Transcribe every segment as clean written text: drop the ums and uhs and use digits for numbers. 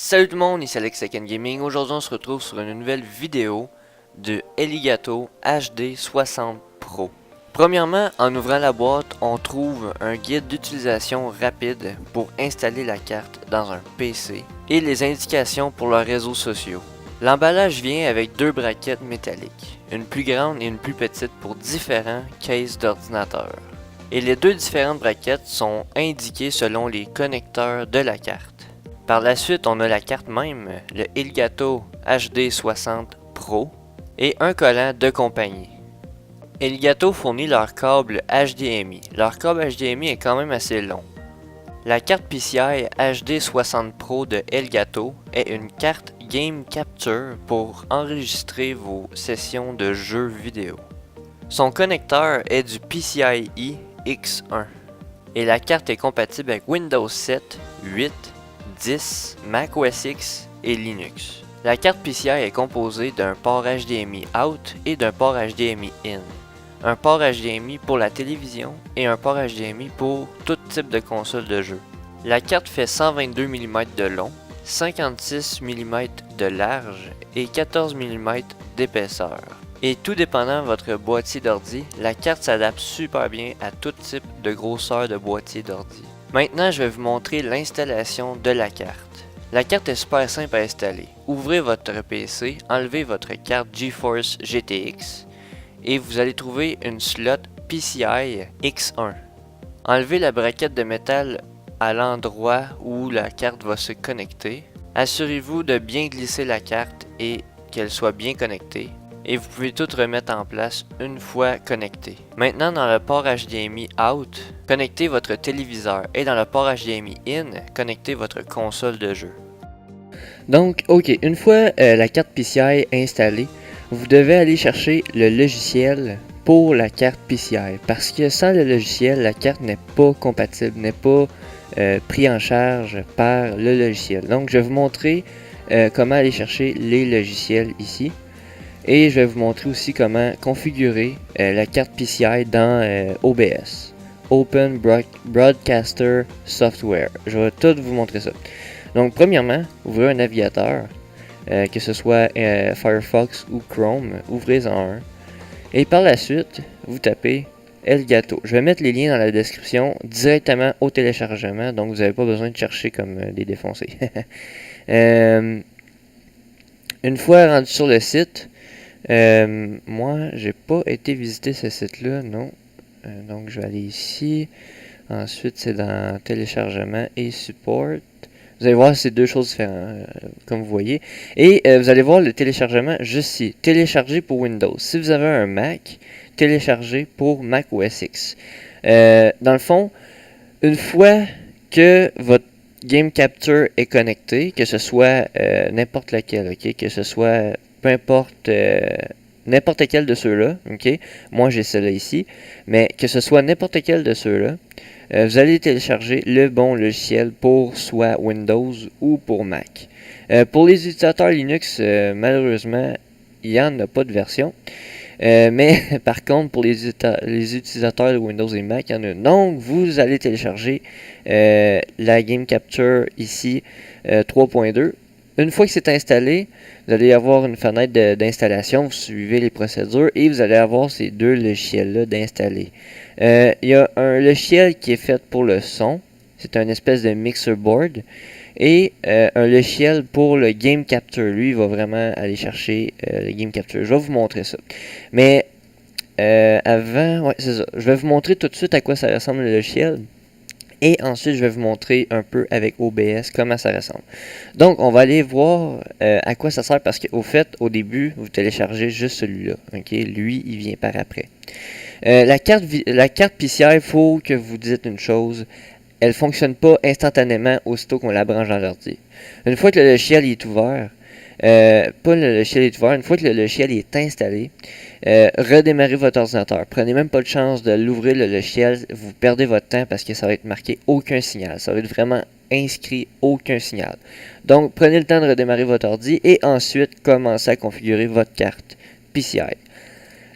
Salut tout le monde, ici Alex Second Gaming. Aujourd'hui on se retrouve sur une nouvelle vidéo de Elgato HD 60 Pro. Premièrement, en ouvrant la boîte, on trouve un guide d'utilisation rapide pour installer la carte dans un PC et les indications pour leurs réseaux sociaux. L'emballage vient avec deux braquettes métalliques, une plus grande et une plus petite pour différents cases d'ordinateur. Et les deux différentes braquettes sont indiquées selon les connecteurs de la carte. Par la suite, on a la carte même, le Elgato HD 60 Pro et un collant de compagnie. Elgato fournit leur câble HDMI. Leur câble HDMI est quand même assez long. La carte PCI HD 60 Pro de Elgato est une carte Game Capture pour enregistrer vos sessions de jeux vidéo. Son connecteur est du PCIe X1 et la carte est compatible avec Windows 7, 8, 10, Mac OS X et Linux. La carte PCI est composée d'un port HDMI out et d'un port HDMI in. Un port HDMI pour la télévision et un port HDMI pour tout type de console de jeu. La carte fait 122 mm de long, 56 mm de large et 14 mm d'épaisseur. Et tout dépendant de votre boîtier d'ordi, la carte s'adapte super bien à tout type de grosseur de boîtier d'ordi. Maintenant, je vais vous montrer l'installation de la carte. La carte est super simple à installer. Ouvrez votre PC, enlevez votre carte GeForce GTX et vous allez trouver une slot PCI X1. Enlevez la braquette de métal à l'endroit où la carte va se connecter. Assurez-vous de bien glisser la carte et qu'elle soit bien connectée. Et vous pouvez tout remettre en place une fois connecté. Maintenant, dans le port HDMI out, connectez votre téléviseur et dans le port HDMI in, connectez votre console de jeu. Donc, ok, une fois la carte PCI installée, vous devez aller chercher le logiciel pour la carte PCI parce que sans le logiciel, la carte n'est pas compatible, n'est pas pris en charge par le logiciel. Donc, je vais vous montrer comment aller chercher les logiciels ici. Et je vais vous montrer aussi comment configurer la carte PCI dans OBS, Open Broadcaster Software. Je vais tout vous montrer ça. Donc premièrement, ouvrez un navigateur, que ce soit Firefox ou Chrome, ouvrez-en un. Et par la suite, vous tapez Elgato. Je vais mettre les liens dans la description directement au téléchargement, donc vous n'avez pas besoin de chercher comme des défoncés. Une fois rendu sur le site, moi, j'ai pas été visiter ce site-là, non. Donc, je vais aller ici. Ensuite, c'est dans téléchargement et support. Vous allez voir, c'est deux choses différentes, comme vous voyez. Et vous allez voir le téléchargement juste ici. Télécharger pour Windows. Si vous avez un Mac, télécharger pour Mac OS X. Dans le fond, une fois que votre Game Capture est connecté, que ce soit n'importe laquelle, ok, que ce soit peu importe n'importe quel de ceux-là, ok, moi j'ai celui-là ici, mais que ce soit n'importe quel de ceux-là, vous allez télécharger le bon logiciel pour soit Windows ou pour Mac. Pour les utilisateurs Linux, malheureusement, il n'y en a pas de version. Mais par contre, pour les utilisateurs de Windows et Mac, il y en a une. Donc, vous allez télécharger la Game Capture ici 3.2. Une fois que c'est installé, vous allez avoir une fenêtre d'installation, vous suivez les procédures et vous allez avoir ces deux logiciels-là d'installer. Il y a un logiciel qui est fait pour le son, c'est un espèce de mixer board. Et un logiciel pour le Game Capture, lui, il va vraiment aller chercher le Game Capture. Je vais vous montrer ça. Mais avant, ouais, c'est ça. Je vais vous montrer tout de suite à quoi ça ressemble le logiciel. Et ensuite, je vais vous montrer un peu avec OBS comment ça ressemble. Donc, on va aller voir à quoi ça sert parce qu'au fait, au début, vous téléchargez juste celui-là. Okay? Lui, il vient par après. La carte PCI, il faut que vous dites une chose. Elle ne fonctionne pas instantanément aussitôt qu'on la branche dans l'ordi. Une fois que le logiciel est ouvert, une fois que le logiciel est installé, redémarrez votre ordinateur. Prenez même pas de chance de l'ouvrir le logiciel, vous perdez votre temps parce que ça va être marqué aucun signal. Ça va être vraiment inscrit aucun signal. Donc prenez le temps de redémarrer votre ordi et ensuite commencez à configurer votre carte PCI.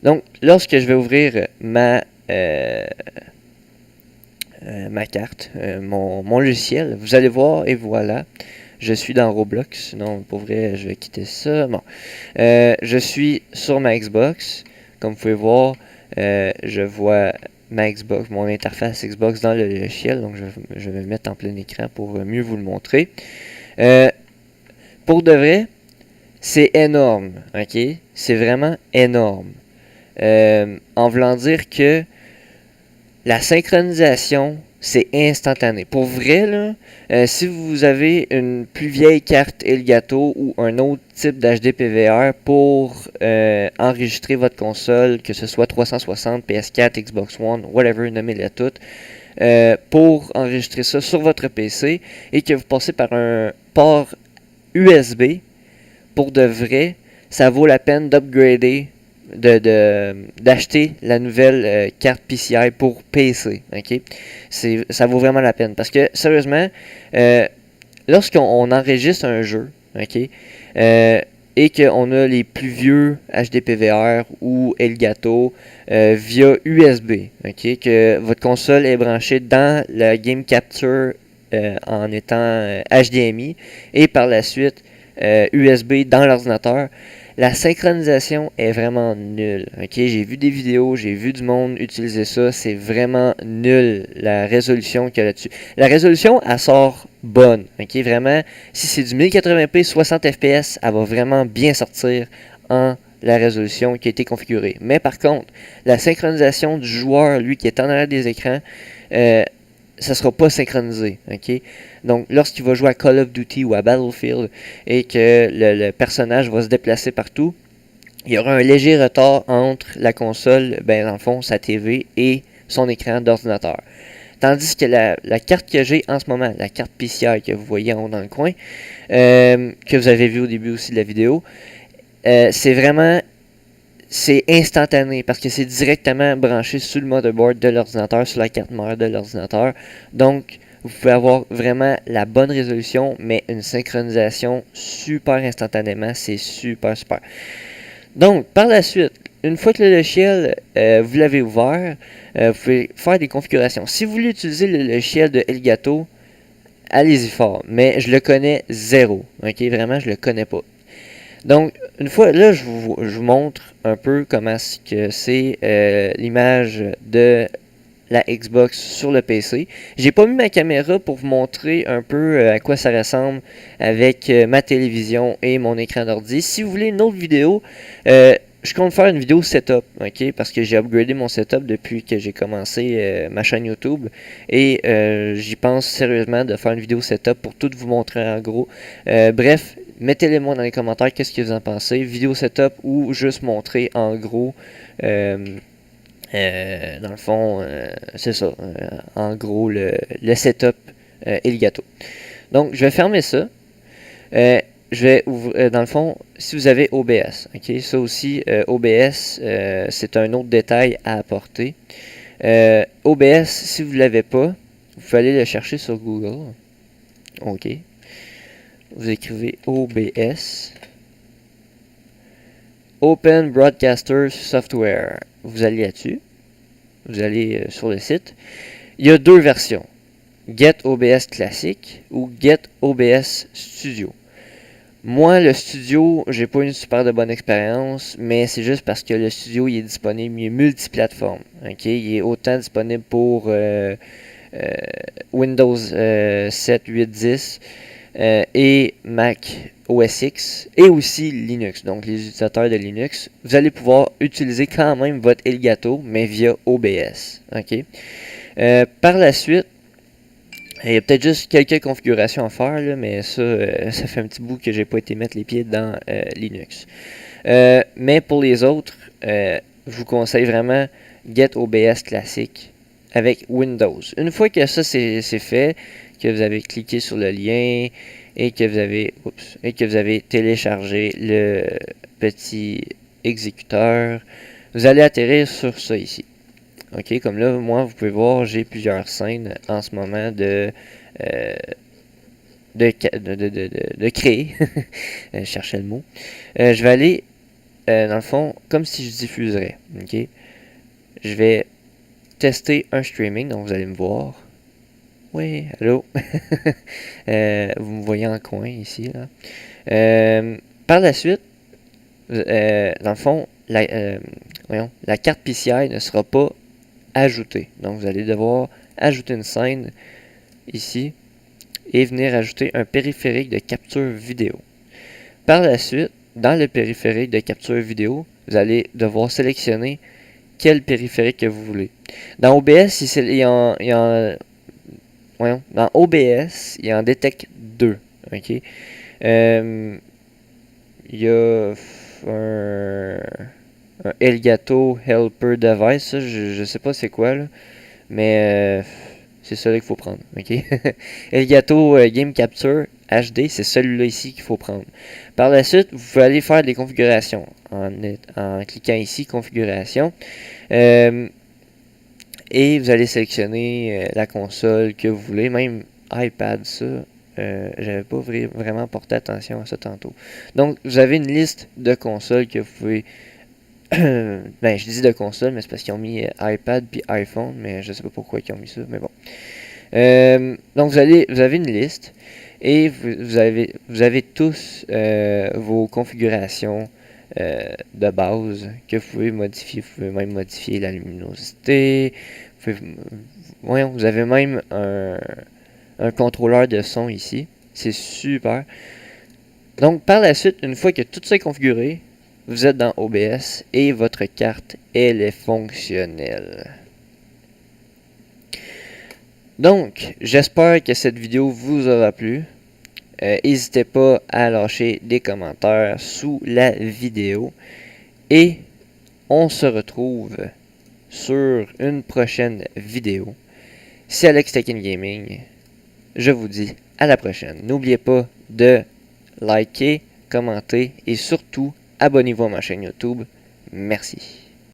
Donc lorsque je vais ouvrir ma carte, mon logiciel, vous allez voir et voilà, je suis dans Roblox. Sinon, pour vrai, je vais quitter ça. Bon. Je suis sur ma Xbox. Comme vous pouvez voir, je vois ma Xbox, mon interface Xbox dans le logiciel. Donc, je vais me mettre en plein écran pour mieux vous le montrer. Pour de vrai, c'est énorme. Ok? C'est vraiment énorme. En voulant dire que la synchronisation, c'est instantané. Pour vrai, là, si vous avez une plus vieille carte Elgato ou un autre type d'HD PVR pour enregistrer votre console, que ce soit 360, PS4, Xbox One, whatever, nommez-les toutes, pour enregistrer ça sur votre PC et que vous passez par un port USB, pour de vrai, ça vaut la peine d'upgrader d'acheter la nouvelle carte PCI pour PC. Okay? Ça vaut vraiment la peine. Parce que, sérieusement, lorsqu'on enregistre un jeu, okay, et qu'on a les plus vieux HD PVR ou Elgato via USB, okay, que votre console est branchée dans la Game Capture en étant HDMI, et par la suite USB dans l'ordinateur, la synchronisation est vraiment nulle. Okay? J'ai vu des vidéos, j'ai vu du monde utiliser ça. C'est vraiment nul la résolution qu'il y a là-dessus. La résolution, elle sort bonne. Okay? Vraiment, si c'est du 1080p 60 fps, elle va vraiment bien sortir en la résolution qui a été configurée. Mais par contre, la synchronisation du joueur, lui qui est en arrière des écrans, ça ne sera pas synchronisé. Okay? Donc, lorsqu'il va jouer à Call of Duty ou à Battlefield et que le personnage va se déplacer partout, il y aura un léger retard entre la console, ben, dans le fond, sa TV et son écran d'ordinateur. Tandis que la carte que j'ai en ce moment, la carte PCI que vous voyez en haut dans le coin, que vous avez vu au début aussi de la vidéo, c'est instantané parce que c'est directement branché sur le motherboard de l'ordinateur, sur la carte mère de l'ordinateur. Donc, vous pouvez avoir vraiment la bonne résolution, mais une synchronisation super instantanément. C'est super. Donc, par la suite, une fois que le logiciel, vous l'avez ouvert, vous pouvez faire des configurations. Si vous voulez utiliser le logiciel de Elgato, allez-y fort. Mais je le connais zéro. Ok, vraiment, je le connais pas. Donc, une fois, là, je vous montre un peu comment c'est l'image de la Xbox sur le PC. J'ai pas mis ma caméra pour vous montrer un peu à quoi ça ressemble avec ma télévision et mon écran d'ordi. Si vous voulez une autre vidéo, je compte faire une vidéo setup, ok, parce que j'ai upgradé mon setup depuis que j'ai commencé ma chaîne YouTube, et j'y pense sérieusement de faire une vidéo setup pour tout vous montrer en gros. Bref, mettez-les moi dans les commentaires qu'est-ce que vous en pensez, vidéo setup ou juste montrer en gros. Dans le fond, c'est ça. En gros, le setup Elgato. Donc, je vais fermer ça. Je vais ouvrir, dans le fond, si vous avez OBS, ok, ça aussi, OBS, c'est un autre détail à apporter. OBS, si vous ne l'avez pas, vous pouvez aller le chercher sur Google. Ok. Vous écrivez OBS. Open Broadcaster Software. Vous allez là-dessus. Vous allez sur le site. Il y a deux versions. Get OBS classique ou Get OBS Studio. Moi, le studio, j'ai pas une super de bonne expérience, mais c'est juste parce que le studio il est disponible, il est multiplateforme. Okay? Il est autant disponible pour Windows 7, 8, 10 et Mac OS X et aussi Linux. Donc, les utilisateurs de Linux, vous allez pouvoir utiliser quand même votre Elgato, mais via OBS. Okay? Par la suite, il y a peut-être juste quelques configurations à faire, là, mais ça, ça fait un petit bout que j'ai pas été mettre les pieds dans Linux. Mais pour les autres, je vous conseille vraiment Get OBS classique avec Windows. Une fois que ça c'est fait, que vous avez cliqué sur le lien et que vous avez téléchargé le petit exécuteur, vous allez atterrir sur ça ici. Ok, comme là, moi, vous pouvez voir, j'ai plusieurs scènes en ce moment de créer. Je cherchais le mot. Je vais aller, dans le fond, comme si je diffuserais. Ok, je vais tester un streaming, donc vous allez me voir. Oui, allô. Vous me voyez en coin ici, là. Par la suite, dans le fond, la carte PCI ne sera pas ajoutée. Donc, vous allez devoir ajouter une scène ici et venir ajouter un périphérique de capture vidéo. Par la suite, dans le périphérique de capture vidéo, vous allez devoir sélectionner quel périphérique que vous voulez. Dans OBS, dans OBS, il en détecte deux. Okay? Il y a un Elgato Helper Device, ça, je sais pas c'est quoi, là, mais c'est celui qu'il faut prendre. Okay? Elgato Game Capture HD, c'est celui-là ici qu'il faut prendre. Par la suite, vous pouvez aller faire des configurations en cliquant ici, configuration. Et vous allez sélectionner la console que vous voulez, même iPad, ça. J'avais pas vraiment porté attention à ça tantôt. Donc, vous avez une liste de consoles que vous pouvez. Ben, je dis de consoles, mais c'est parce qu'ils ont mis iPad puis iPhone, mais je sais pas pourquoi ils ont mis ça, mais bon. Donc, vous avez une liste et vous avez tous vos configurations de base que vous pouvez modifier. Vous pouvez même modifier la luminosité. Vous avez même un contrôleur de son ici. C'est super. Donc, par la suite, une fois que tout ça est configuré, vous êtes dans OBS et votre carte, elle est fonctionnelle. Donc, j'espère que cette vidéo vous aura plu. N'hésitez pas à lâcher des commentaires sous la vidéo. Et on se retrouve sur une prochaine vidéo. C'est Alex Tech Gaming. Je vous dis à la prochaine. N'oubliez pas de liker, commenter et surtout abonnez-vous à ma chaîne YouTube. Merci.